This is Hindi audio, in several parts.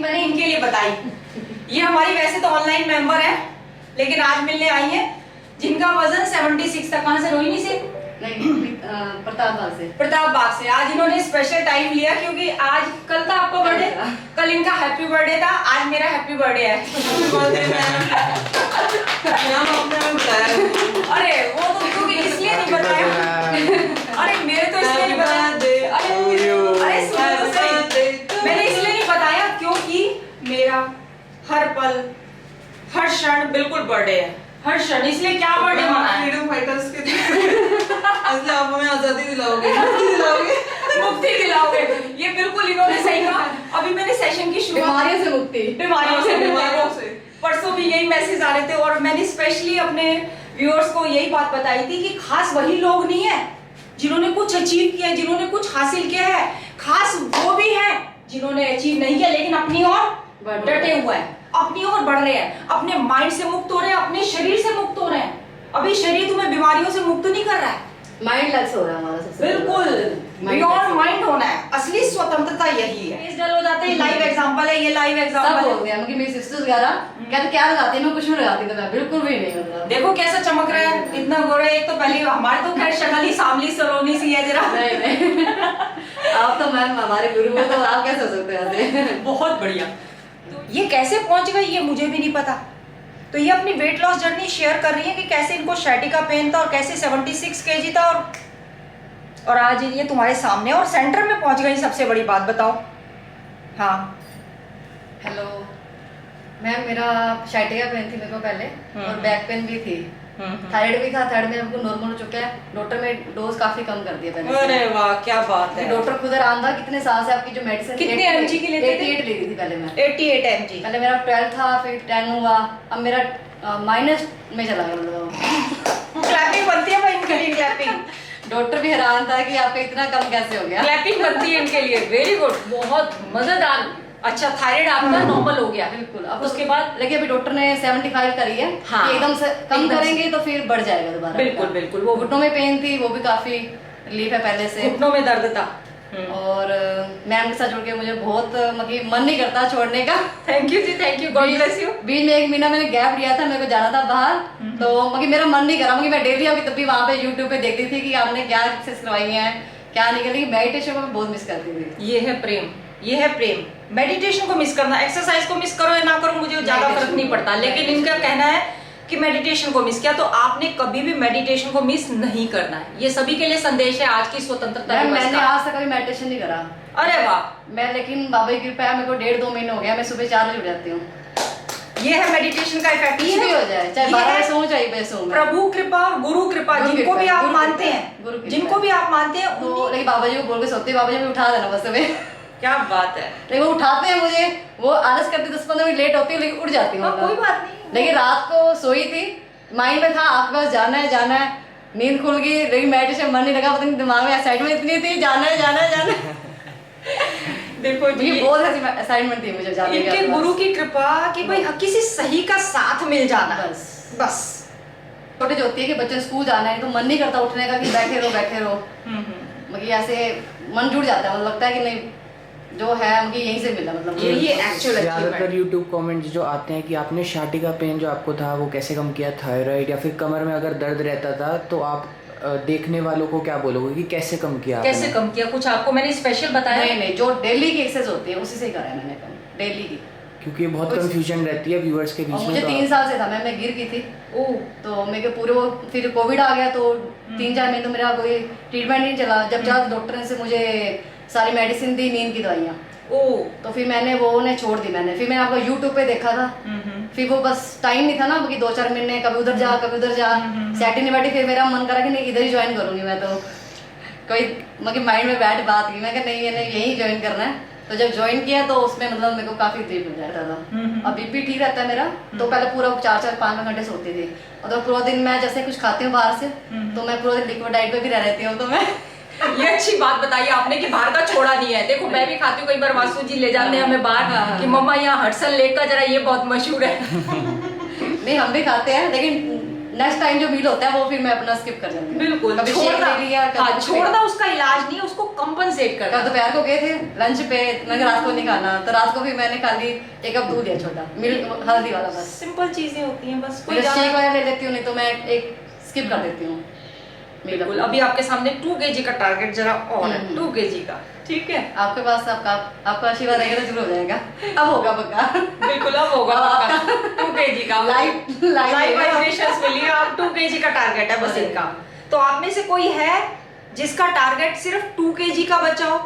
मैंने इनके लिए बताई। ये हमारी वैसे तो ऑनलाइन मेंबर है, लेकिन आज मिलने आई है, जिनका वजन 76 तक। कहां से? रोहिणी से नहीं, प्रताप बाग से। आज इन्होंने स्पेशल टाइम लिया क्योंकि आज कल था आपका बर्थडे, कल इनका हैप्पी बर्थडे था, आज मेरा हैप्पी बर्थडे है। अरे वो तो क्योंकि इसलिए नहीं बताया, अरे मेरे तो इसलिए नहीं बताया, अरे सुनो तो सही, मैंने इसलिए नहीं बताया क्योंकि मेरा हर पल हर क्षण बिल्कुल बर्थडे है, हर क्षण। इसलिए क्या बर्थडे मनाना है? फ्रीडम फाइटर्स के असली आप हमें आजादी दिलाओगे, मुक्ति दिलाओगे। ये बिल्कुल इन्होंने सही कहा। अभी मैंने सेशन की शुरुआत, बीमारियों से परसों भी यही मैसेज आ रहे थे, और मैंने स्पेशली अपने व्यूअर्स को यही बात बताई थी कि खास वही लोग नहीं है जिन्होंने कुछ अचीव किया है, जिन्होंने कुछ हासिल किया है, खास वो भी है जिन्होंने अचीव नहीं किया लेकिन अपनी ओर डटे हुए हैं, अपनी ओर बढ़ रहे हैं, अपने माइंड से मुक्त हो रहे हैं, अपने शरीर से मुक्त हो रहे हैं। अभी शरीर तुम्हें बीमारियों से मुक्त नहीं कर रहा है, माइंड लक्ष्य हो रहा है हमारा सबसे। बिल्कुल बियॉन्ड माइंड होना है। असली स्वतंत्रता यही है। इस डल हो जाते हैं, लाइव एग्जांपल है ये, लाइव एग्जांपल सब हो गया। मेरी सिस्टर्स वगैरह कहते क्या लगाती है, मैं कुछ नहीं लगाती, तो मैं बिल्कुल भी नहीं मतलब। देखो कैसा चमक रहा है, इतना गोरा। एक तो पहले हमारे तो खैर शक्ल ही सांवली सलोनी सी है जरा। नहीं आप तो मैम हमारे गुरु हो, तो आप कैसे हो सकते हैं? बहुत बढ़िया। तो ये कैसे पहुंच गई ये मुझे भी नहीं पता। तो ये अपनी वेट लॉस जर्नी शेयर कर रही है कि कैसे इनको sciatica पेन था और कैसे 76 kg था, और आज ये तुम्हारे सामने और सेंटर में पहुंच गई। सबसे बड़ी बात बताओ। हाँ हेलो मैम, मेरा sciatica पेन थी मेरे को पहले, और बैक पेन भी थी, थायराइड भी था। थायराइड में हमको नॉर्मल हो चुका है, डॉक्टर ने डोज काफी कम कर दिया पहले। अरे वाह क्या बात है। डॉक्टर खुद हैरान था कितने साल से आपकी जो मेडिसिन कितने mg की लेते थे? 88 लेती थी पहले मैं। 88 mg। पहले मेरा 12 था, फिर 10 हुआ, अब मेरा माइनस में चला गया मतलब। क्लैपिंग बनती है भाई इनके लिए, क्लैपिंग। डॉक्टर भी हैरान था कि आपका इतना कम कैसे हो गया। क्लैपिंग बनती है इनके लिए। वेरी गुड, बहुत मजेदार। अच्छा थायराइड आपका नॉर्मल हो गया? बिल्कुल। अब उसके बाद लेकिन अभी डॉक्टर ने 75 करी है। हाँ, कि एकदम से कम एकदम करेंगे तो फिर बढ़ जाएगा दोबारा। बिल्कुल बिल्कुल। वो घुटनों में पेन थी, वो भी काफी रिलीफ है पहले से। घुटनों में दर्द था। और मैम के साथ जुड़ के मुझे बहुत मतलब मन नहीं करता छोड़ने का। थैंक यू जी, thank you, god bless you. बीच में 1 महीना मैंने गैप लिया था, मेरे को जाना था बाहर, तो मतलब मेरा मन नहीं करा। मैं डेली अभी तब भी वहाँ पे यूट्यूब पे देखती थी कि आपने क्या एक्सरसाइज करवाई है, क्या नहीं करी। मेडिटेशन को मैं बहुत मिस करती थी। ये है प्रेम, ये है प्रेम। मेडिटेशन को मिस करना, एक्सरसाइज को मिस करो या ना करो मुझे ज्यादा फर्क नहीं पड़ता, लेकिन इनका कहना है कि मेडिटेशन को मिस किया, तो आपने कभी भी मेडिटेशन को मिस नहीं करना है। ये सभी के लिए संदेश है आज की स्वतंत्रता दिवस मैंने का। आज तक कभी मेडिटेशन नहीं करा। अरे वाह। मैं लेकिन बाबा की कृपा है, मेरे को 1.5-2 महीने हो गया, मैं सुबह 4 बजे उठ जाती हूँ। ये है मेडिटेशन का इफेक्ट। कुछ भी हो जाए, चाहे 12 बजे सोऊं चाहे 1 बजे सोऊं। प्रभु कृपा और गुरु कृपा, जिनको भी आप मानते हैं, जिनको भी आप मानते हैं, तो लेकिन बाबा जी को बोल के सोते, बाबा जी मुझे उठा देना बस सुबह। क्या बात है। लेकिन वो उठाते हैं मुझे, वो आलस करते 10-15 मिनट लेट होती है, लेकिन उठ जाती हूँ। कोई बात नहीं। लेकिन रात को सोई थी, माइंड में था आपके पास जाना है जाना है, नींद खुल गई, लेकिन मेडिटेशन मन नहीं लगा, पता नहीं दिमाग में एक्साइटमेंट इतनी थी, जाना है जाना है जाना है। देखो ये बहुत ऐसी एक्साइटमेंट थी मुझे जाने की। इनके गुरु की कृपा कि भाई किसी सही का साथ मिल जाना, बस। छोटे जो होती है कि बच्चे स्कूल जाना है तो मन नहीं करता उठने का कि बैठे रहो। मतलब ऐसे मन जुड़ जाता है, मतलब लगता है कि नहीं जो है मुझे यहीं से मिला, मतलब यही एक्चुअल ज़्यादातर YouTube कमेंट्स जो आते हैं कि आपने sciatica पेन जो आपको था वो कैसे कम किया, थायराइड या फिर कमर में अगर दर्द रहता था, तो आप देखने वालों को क्या बोलोगे कि कैसे कम किया? कैसे कम किया? कुछ आपको मैंने स्पेशल बताया? नहीं, जो डेली की एक्सरसाइज होती है उसी से ही करा है मैंने कम, डेली की। क्योंकि बहुत कंफ्यूजन रहती है व्यूअर्स के बीच में। मुझे 3 साल से था, मैं गिर गई थी, तो मेरे पूरे वो फिर कोविड आ गया, तो 3-4 महीने तो मेरा कोई ट्रीटमेंट नहीं चला। जब डॉक्टर ने से मुझे सारी मेडिसिन दी, नींद की दवाइयाँ, तो फिर मैंने वो ने छोड़ दी। फिर मैंने आपको यूट्यूब पे देखा था, फिर वो बस टाइम नहीं था ना कि 2-4 महीने कभी उधर जा कभी उधर जा, सेट ही नहीं बैठी। फिर मेरा मन करा कि नहीं इधर ही ज्वाइन करूंगी मैं, तो कोई मतलब माइंड में बैठ बात की, मैं नहीं यही ज्वाइन करना है। तो जब ज्वाइन किया तो उसमें मतलब मेरे को काफी रिलीफ मिल जाता था। अब बीपी ठीक रहता है मेरा, तो पहले पूरा 4-5 घंटे सोती थी, और तो पूरा दिन मैं जैसे कुछ खाती हूँ बाहर से, तो मैं पूरा दिन लिक्विड डाइट पे भी रह रहती हूँ। तो मैं ये अच्छी बात बताई आपने कि बाहर का छोड़ा नहीं है। देखो मैं भी खाती हूँ, कई बार वासु जी ले जाते हैं हमें बाहर कि मम्मा यहाँ हटसन लेकर जरा, ये बहुत मशहूर है। नहीं हम भी खाते हैं, लेकिन नेक्स्ट टाइम जो मील होता है वो फिर मैं अपना स्किप कर जाती हूँ। बिल्कुल कभी शेक ले लिया, कभी हाँ, कुछ छोड़ना उसका इलाज नहीं है, उसको कंपनसेट करना। कल दोपहर को गए थे लंच पे, मैंने रात को नहीं खाना, तो रात को भी मैंने खाली एक कप दूध लिया छोटा, मिल्क हल्दी वाला बस। सिंपल चीजें होती हैं बस। कोई शेक ज्यादा वगैरह ले लेती हूँ, नहीं तो मैं एक स्किप कर देती हूँ। बिल्कुल। अभी आपके सामने 2 kg का टारगेट जरा और है, 2 kg का, ठीक है। आपके पास आपका आशीर्वाद रहेगा तो जरूर हो जाएगा। अब होगा पक्का। बिल्कुल अब होगा पक्का। 2 kg का लाइव वाइब्रेशंस मिली, आप 2 kg का टारगेट है बस इनका। तो आप में से कोई है जिसका टारगेट सिर्फ 2 kg का बचा हो?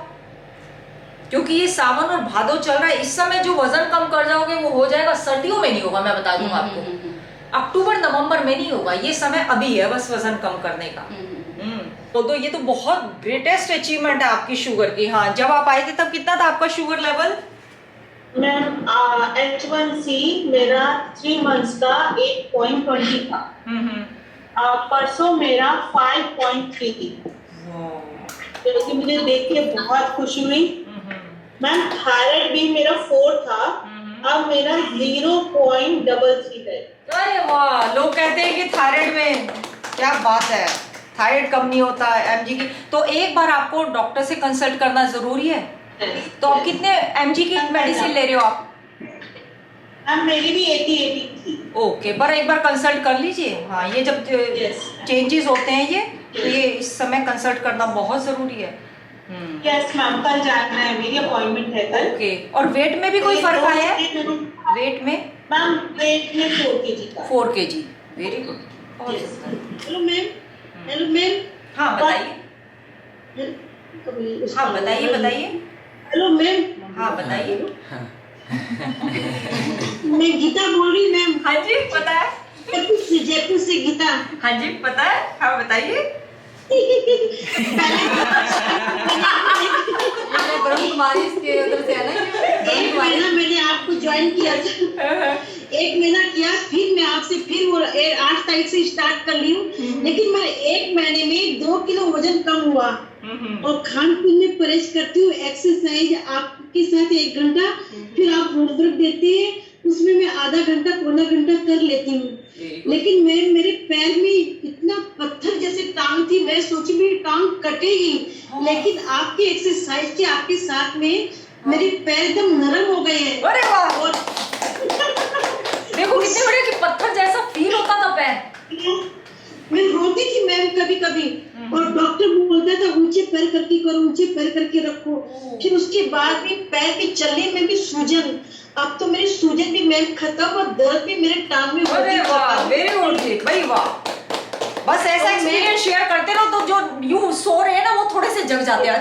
क्योंकि ये सावन और भादो चल रहा है, इस समय जो वजन कम कर जाओगे वो हो जाएगा, सर्दियों में नहीं होगा, मैं बता दूंगा आपको। अक्टूबर नवंबर में नहीं होगा, ये समय अभी है बस वजन कम करने का। तो ये तो बहुत ग्रेटेस्ट अचीवमेंट है आपकी शुगर की। हाँ, जब आप आए थे तब कितना था आपका शुगर लेवल? मैम H1C मेरा 3 months का 8.20 था। परसों मेरा 5.3 थी, तो मुझे देख के बहुत खुशी हुई। मैम थायराइड भी मेरा 4 था, अब मेरा 0.33 है। अरे वाह, लोग कहते हैं कि थायराइड में क्या बात है, थायराइड कम नहीं होता एमजी की। तो एक बार आपको डॉक्टर से कंसल्ट करना जरूरी है। तो आप कितने एमजी की मेडिसिन ले रहे हो आप? मैम मेरी भी 80 थी। ओके, पर एक बार कंसल्ट कर लीजिए। हाँ, ये जब चेंजेस होते हैं ये, तो ये इस समय कंसल्ट करना बहुत जरूरी है। यस मैम, कल जाना है, मेरी अपॉइंटमेंट है कल। ओके, और वेट में भी कोई फर्क आया है? वेट में मैम वेट में 4 kg का। 4 kg, very good. Hello ma'am. Hello ma'am. हाँ बताइए। हाँ बताइए। Hello ma'am. हाँ बताइए। मैं गीता बोल रही मैम। हाँ जी पता है। जयपुर से गीता। हाँ जी पता है। हाँ बताइए। ब्रह्म कुमारी के उधर से है ना। एक महीना मैंने आपको ज्वाइन किया था, 1 महीना किया, फिर मैं आपसे फिर वो 8 तारीख से स्टार्ट कर ली हूँ। लेकिन मैं 1 महीने में 2 किलो वजन कम हुआ। और खान पीन में परहेज करती हूँ, एक्सरसाइज आपके साथ 1 घंटा, फिर आप होमवर्क देते हैं उसमें मैं आधा घंटा पौना घंटा कर लेती हूँ। लेकिन मेरे पैर में इतना पत्थर जैसे टांग थी, मैं सोची मेरी टांग कटेगी, लेकिन आपकी एक्सरसाइज के आपके साथ में मेरे पैर एकदम नरम हो गए हैं। अरे वाह, और देखो कितने बड़े कि पत्थर जैसा फील होता था पैर। मैं रोती थी मैम कभी कभी, और डॉक्टर बोलता था ऊंचे पैर करके करो, ऊंचे पैर करके रखो। फिर उसके बाद भी पैर की चलने में भी सूजन, अब तो मेरी सूजन भी मैम खत्म और दर्द भी मेरे टांग में होती है। वाह, वेरी गुड जी, भाई वाह। बस ऐसा एक्सपीरियंस शेयर करते रहो तो जो यू सो रहे हैं ना वो थोड़े से जग जाते हैं।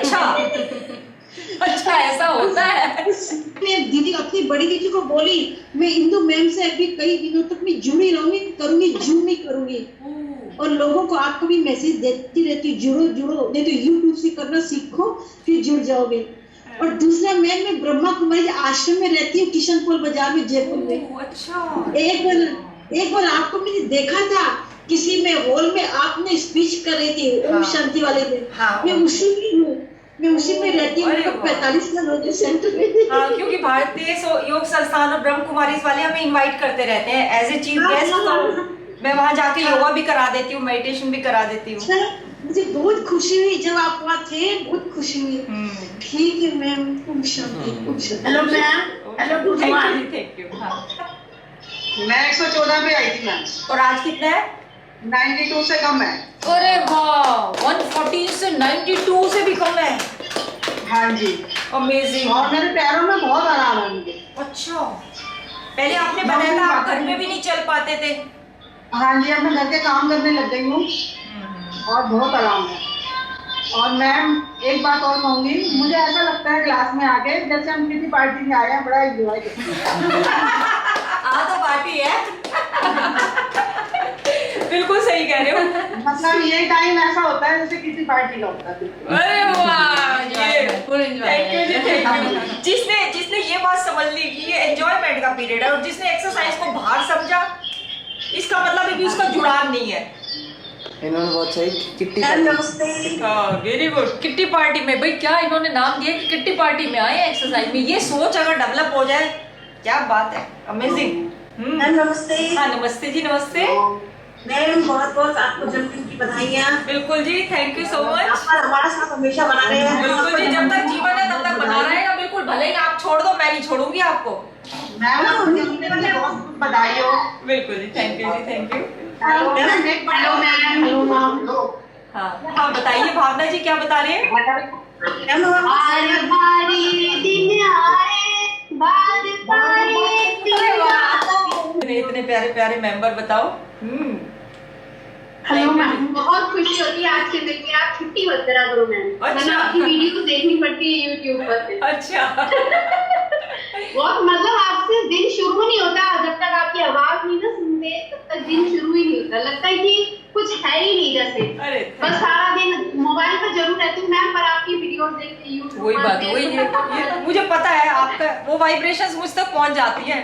अच्छा ऐसा होता है। मैं दीदी अपनी बड़ी दीदी को बोली, मैं इंदु मैम से अभी कई दिनों तक मैं जुड़ी रहूंगी, करूंगी, जूम नहीं करूंगी, और लोगों को आपको भी मैसेज देती रहती, जुड़ो, नहीं तो यूट्यूब से करना सीखो, फिर जुड़ जाओगे। और दूसरा मैं ब्रह्मा कुमारी आश्रम में रहती हूँ, किशनपुर बाजार में, जयपुर में। अच्छा। एक बार आपको मैंने देखा था किसी में हॉल में, आपने स्पीच कर रही थी ओम शांति वाले दिन। मैं उसी की हूँ, मैं उसी में रहती हूँ। 45 साल हो गए सेंटर में। हाँ, क्योंकि भारतीय योग संस्थान और ब्रह्म कुमारी वाले हमें इनवाइट करते रहते हैं एज ए चीफ गेस्ट, तो मैं वहाँ जाके योगा भी करा देती हूँ, मेडिटेशन भी करा देती हूँ। मुझे बहुत खुशी हुई जब आप वहाँ थे, बहुत खुशी हुई। ठीक है मैम, ओम शांति। Hello ma'am. Hello, good morning. Thank you. हाँ, मैं 114 पे आई थी मैम, और आज कितना है? 92 से कम है। अरे वाह, 140 से 92 से भी कम है। हाँ जी, अमेजिंग। और मेरे पैरों में बहुत आराम है मुझे। अच्छा, पहले आपने बताया था आप घर में भी नहीं चल पाते थे। हाँ जी, अब मैं घर के काम करने लग गई हूँ और बहुत आराम है। और मैम एक बात और कहूंगी, मुझे ऐसा लगता है क्लास में आके जैसे हम किसी पार्टी में आए हैं, बड़ा एंजॉय करते हैं। तो पार्टी है। बिल्कुल सही कह रहे हो। मतलब ये टाइम ऐसा होता है जैसे किसी पार्टी का होता है। अरे वाह, ये थैंक यू जी, थैंक यू। जिसने ये बात समझ ली कि ये एंजॉयमेंट का पीरियड है, और जिसने एक्सरसाइज को बाहर समझा, इसका मतलब अभी उसका जुड़ाव नहीं है। इन्होंने बहुत सही kitty very good. Kitty party में, भाई क्या इन्होंने नाम दिया कि किट्टी पार्टी में आए एक्सरसाइज में। ये सोच अगर डेवलप हो जाए, क्या बात है, अमेजिंग। नमस्ते। हाँ नमस्ते जी, नमस्ते। मैम बहुत बहुत आपको जन्मदिन की बधाइयाँ। बिल्कुल जी, थैंक यू सो मच। आप हमारे साथ हमेशा बना रहे हैं। बिल्कुल जी, जब तक जीवन है तब तक बना रहेगा। बिल्कुल, भले ही आप छोड़ दो, मैं नहीं छोड़ूंगी आपको। मैम मुझे बहुत बधाई हो। बिल्कुल जी, थैंक यू जी, थैंक यू। Hello ma'am. हाँ, आप बताइए भावना जी क्या बता रहे हैं? इतने प्यारे प्यारे मेंबर बताओ। हेलो मैम, बहुत खुशी होती है आज के दिन में। आप छुट्टी मत करा करो मैम। अच्छा। आपकी वीडियो देखनी पड़ती है यूट्यूब पर। अच्छा। बहुत मतलब आपसे दिन शुरू नहीं होता जब तक आपकी आवाज नहीं ना सुनते, तब तक दिन शुरू ही नहीं होता। लगता है कि कुछ है ही नहीं जैसे। अरे बस सारा दिन मोबाइल पर जरूर रहती हूँ मैम, पर आपकी वीडियोस देखते यूट्यूब। वही बात है, वही ये मुझे पता है आपका वो वाइब्रेशंस मुझ तक पहुंच जाती है।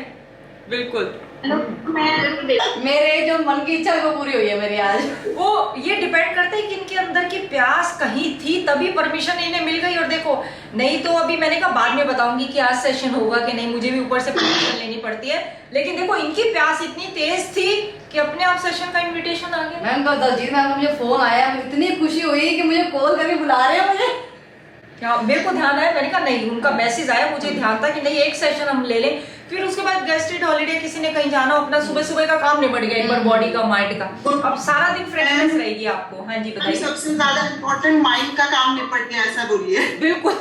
बिल्कुल। मेरे जो मन की इच्छा वो पूरी हुई है मेरी आज। वो ये डिपेंड करता है कि इनके अंदर की प्यास कहीं थी तभी परमिशन इन्हें मिल गई। और देखो, नहीं तो अभी मैंने कहा बाद में बताऊंगी कि आज सेशन होगा कि नहीं, मुझे भी ऊपर से परमिशन लेनी पड़ती है। लेकिन देखो, इनकी प्यास इतनी तेज थी कि अपने आप सेशन का इन्विटेशन आ गया। मैम तो दलजीत मैम का मुझे फोन आया, मुझे इतनी खुशी हुई कि मुझे कॉल करके बुला रहे हैं मुझे। क्या मेरे को ध्यान आया, मैंने कहा नहीं, उनका मैसेज आया, मुझे ध्यान था कि नहीं एक सेशन हम ले लें। फिर उसके बाद गेस्टेड हॉलीडे, किसी ने कहीं जाना, अपना सुबह सुबह का काम निपट गया, एक बार बॉडी का माइंड का, अब सारा दिन फ्रेशनेस रहेगी आपको। हाँ जी बताइए। सबसे ज्यादा इम्पोर्टेंट माइंड का काम निपट गया, ऐसा बोलिए। बिल्कुल।